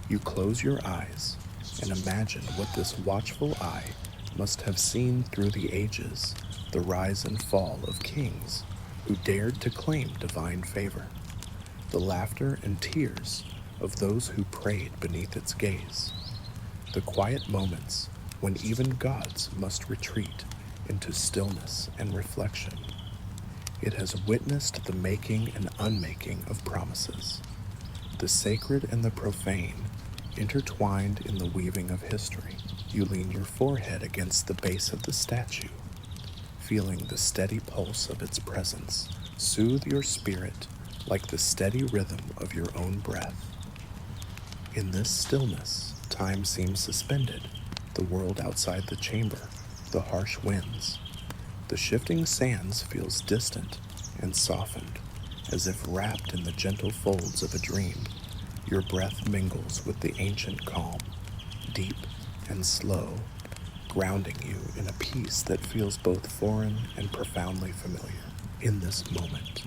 You close your eyes and imagine what this watchful eye must have seen through the ages, the rise and fall of kings who dared to claim divine favor, the laughter and tears of those who prayed beneath its gaze, the quiet moments when even gods must retreat into stillness and reflection. It has witnessed the making and unmaking of promises, the sacred and the profane, intertwined in the weaving of history. You lean your forehead against the base of the statue, feeling the steady pulse of its presence soothe your spirit like the steady rhythm of your own breath. In this stillness, time seems suspended, the world outside the chamber, the harsh winds. The shifting sands feels distant and softened, as if wrapped in the gentle folds of a dream. Your breath mingles with the ancient calm, deep and slow, grounding you in a peace that feels both foreign and profoundly familiar. In this moment,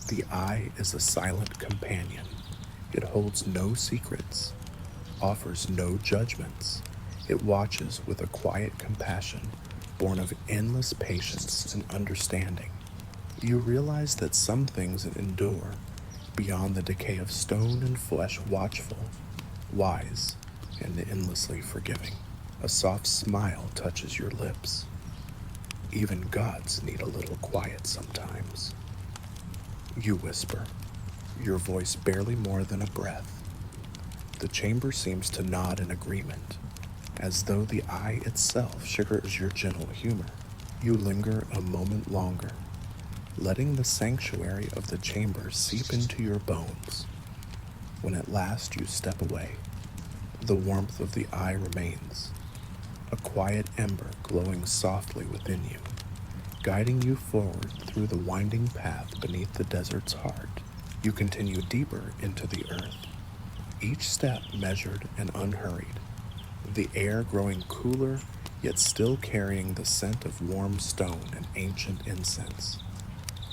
the eye is a silent companion. It holds no secrets, offers no judgments. It watches with a quiet compassion born of endless patience and understanding. You realize that some things endure beyond the decay of stone and flesh, watchful, wise, and endlessly forgiving. A soft smile touches your lips. Even gods need a little quiet sometimes. You whisper, your voice barely more than a breath. The chamber seems to nod in agreement, as though the eye itself shares your gentle humor. You linger a moment longer, letting the sanctuary of the chamber seep into your bones. When at last you step away, the warmth of the eye remains, a quiet ember glowing softly within you, guiding you forward through the winding path beneath the desert's heart. You continue deeper into the earth, each step measured and unhurried, the air growing cooler, yet still carrying the scent of warm stone and ancient incense.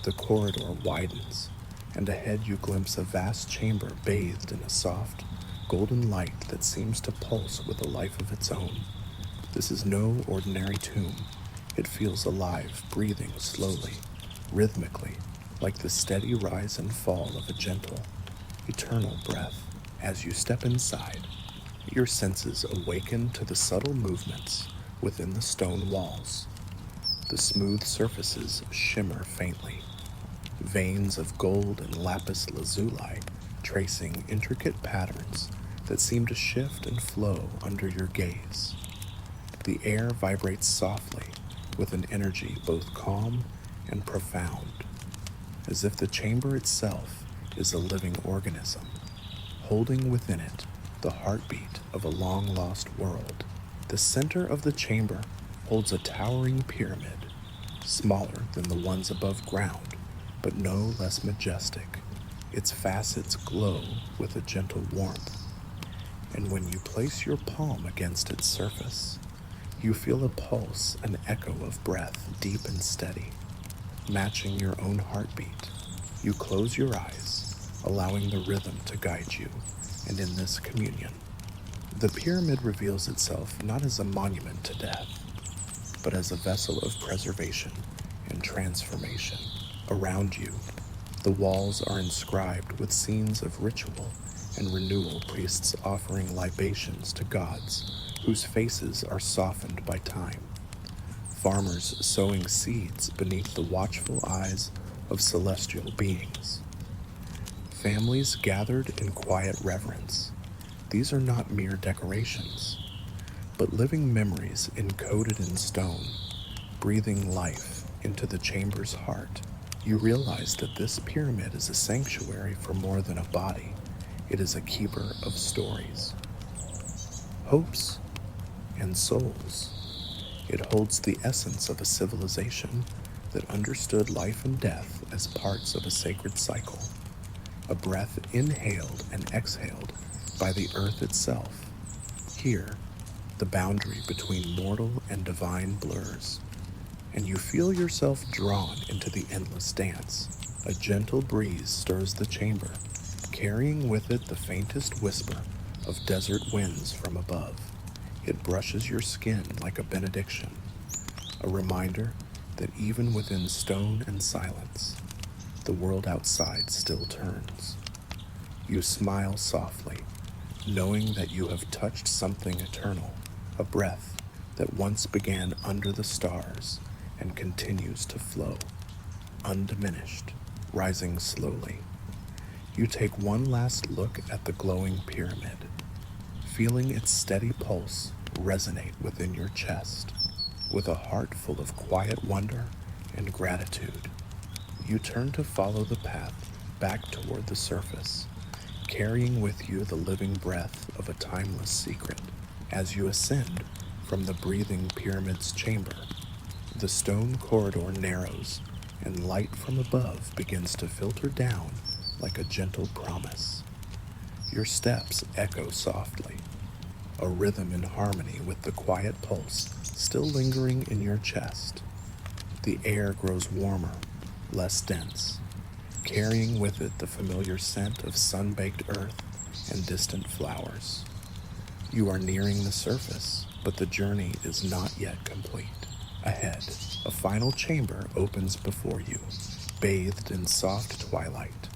The corridor widens, and ahead you glimpse a vast chamber bathed in a soft, golden light that seems to pulse with a life of its own. This is no ordinary tomb. It feels alive, breathing slowly, rhythmically, like the steady rise and fall of a gentle, eternal breath. As you step inside, your senses awaken to the subtle movements within the stone walls. The smooth surfaces shimmer faintly, veins of gold and lapis lazuli tracing intricate patterns that seem to shift and flow under your gaze. The air vibrates softly with an energy both calm and profound, as if the chamber itself is a living organism, holding within it the heartbeat of a long-lost world. The center of the chamber holds a towering pyramid, smaller than the ones above ground, but no less majestic. Its facets glow with a gentle warmth, and when you place your palm against its surface, you feel a pulse, an echo of breath, deep and steady, matching your own heartbeat. You close your eyes, allowing the rhythm to guide you, and in this communion, the pyramid reveals itself not as a monument to death, but as a vessel of preservation and transformation. Around you, the walls are inscribed with scenes of ritual and renewal, priests offering libations to gods whose faces are softened by time, farmers sowing seeds beneath the watchful eyes of celestial beings, families gathered in quiet reverence. These are not mere decorations, but living memories encoded in stone, breathing life into the chamber's heart. You realize that this pyramid is a sanctuary for more than a body. It is a keeper of stories, hopes, and souls. It holds the essence of a civilization that understood life and death as parts of a sacred cycle, a breath inhaled and exhaled by the earth itself. Here, the boundary between mortal and divine blurs, and you feel yourself drawn into the endless dance. A gentle breeze stirs the chamber, carrying with it the faintest whisper of desert winds from above. It brushes your skin like a benediction, a reminder that even within stone and silence, the world outside still turns. You smile softly, knowing that you have touched something eternal, a breath that once began under the stars and continues to flow, undiminished, rising slowly. You take one last look at the glowing pyramid, feeling its steady pulse resonate within your chest. With a heart full of quiet wonder and gratitude, you turn to follow the path back toward the surface, carrying with you the living breath of a timeless secret. As you ascend from the breathing pyramid's chamber, the stone corridor narrows, and light from above begins to filter down like a gentle promise. Your steps echo softly, a rhythm in harmony with the quiet pulse still lingering in your chest. The air grows warmer, less dense, carrying with it the familiar scent of sun-baked earth and distant flowers. You are nearing the surface, but the journey is not yet complete. Ahead, a final chamber opens before you, bathed in soft twilight.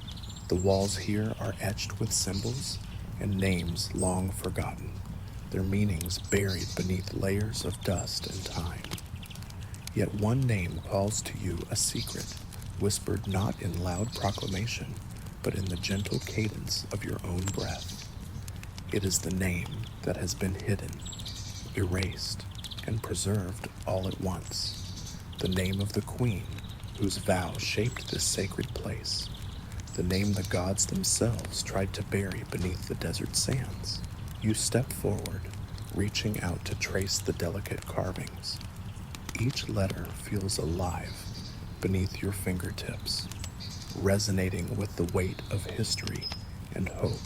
The walls here are etched with symbols and names long forgotten, their meanings buried beneath layers of dust and time. Yet one name calls to you a secret, whispered not in loud proclamation, but in the gentle cadence of your own breath. It is the name that has been hidden, erased, and preserved all at once. The name of the queen whose vow shaped this sacred place. The name the gods themselves tried to bury beneath the desert sands. You step forward, reaching out to trace the delicate carvings. Each letter feels alive beneath your fingertips, resonating with the weight of history and hope.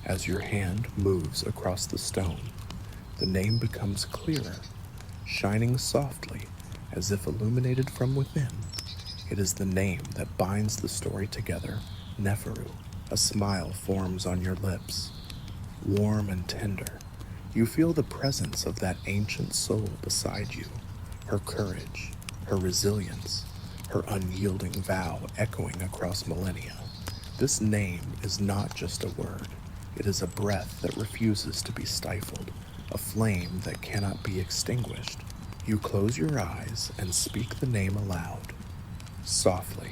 As your hand moves across the stone, the name becomes clearer, shining softly as if illuminated from within. It is the name that binds the story together, Neferu. A smile forms on your lips, warm and tender. You feel the presence of that ancient soul beside you, her courage, her resilience, her unyielding vow echoing across millennia. This name is not just a word. It is a breath that refuses to be stifled, a flame that cannot be extinguished. You close your eyes and speak the name aloud, softly,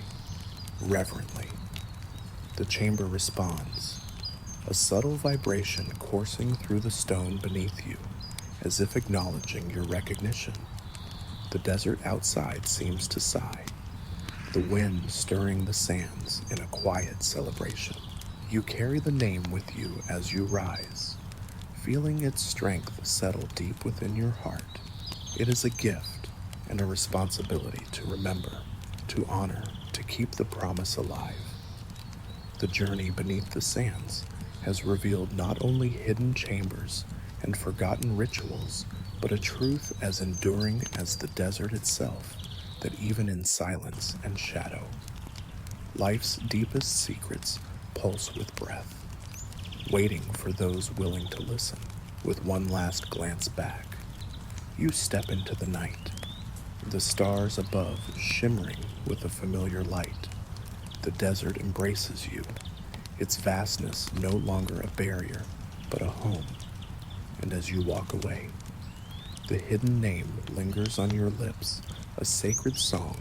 reverently. The chamber responds, a subtle vibration coursing through the stone beneath you, as if acknowledging your recognition. The desert outside seems to sigh, the wind stirring the sands in a quiet celebration. You carry the name with you as you rise, feeling its strength settle deep within your heart. It is a gift and a responsibility to remember, to honor, to keep the promise alive. The journey beneath the sands has revealed not only hidden chambers and forgotten rituals, but a truth as enduring as the desert itself, that even in silence and shadow, life's deepest secrets pulse with breath, waiting for those willing to listen. With one last glance back, you step into the night, the stars above shimmering with a familiar light. The desert embraces you, its vastness no longer a barrier, but a home. And as you walk away, the hidden name lingers on your lips, a sacred song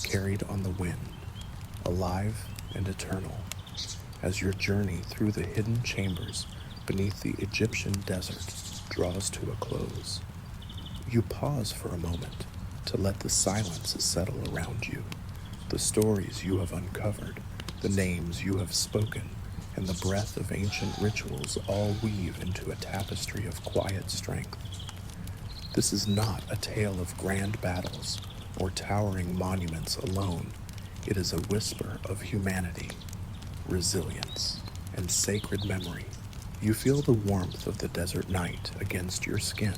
carried on the wind, alive and eternal. As your journey through the hidden chambers beneath the Egyptian desert draws to a close, you pause for a moment to let the silence settle around you. The stories you have uncovered, the names you have spoken, and the breath of ancient rituals all weave into a tapestry of quiet strength. This is not a tale of grand battles or towering monuments alone. It is a whisper of humanity, resilience, and sacred memory. You feel the warmth of the desert night against your skin,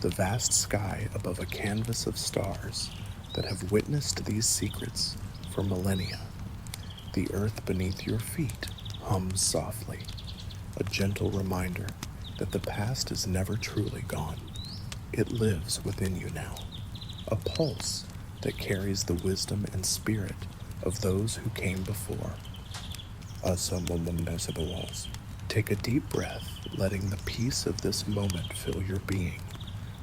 the vast sky above a canvas of stars that have witnessed these secrets for millennia. The earth beneath your feet hums softly, a gentle reminder that the past is never truly gone. It lives within you now, a pulse that carries the wisdom and spirit of those who came before. Take a deep breath, letting the peace of this moment fill your being.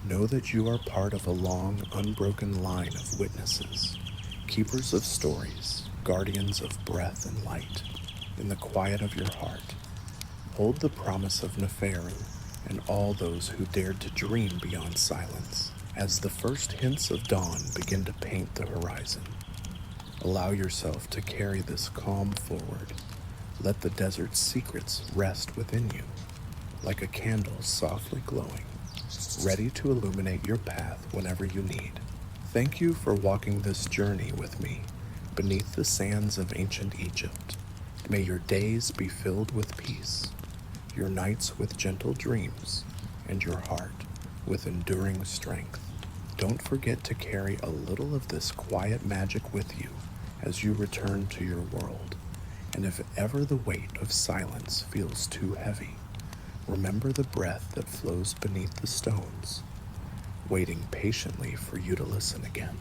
Know that you are part of a long, unbroken line of witnesses, keepers of stories, guardians of breath and light. In the quiet of your heart, hold the promise of Neferu and all those who dared to dream beyond silence. As the first hints of dawn begin to paint the horizon, allow yourself to carry this calm forward. Let the desert's secrets rest within you, like a candle softly glowing, ready to illuminate your path whenever you need. Thank you for walking this journey with me beneath the sands of ancient Egypt. May your days be filled with peace, your nights with gentle dreams, and your heart with enduring strength. Don't forget to carry a little of this quiet magic with you as you return to your world. And if ever the weight of silence feels too heavy, remember the breath that flows beneath the stones, waiting patiently for you to listen again.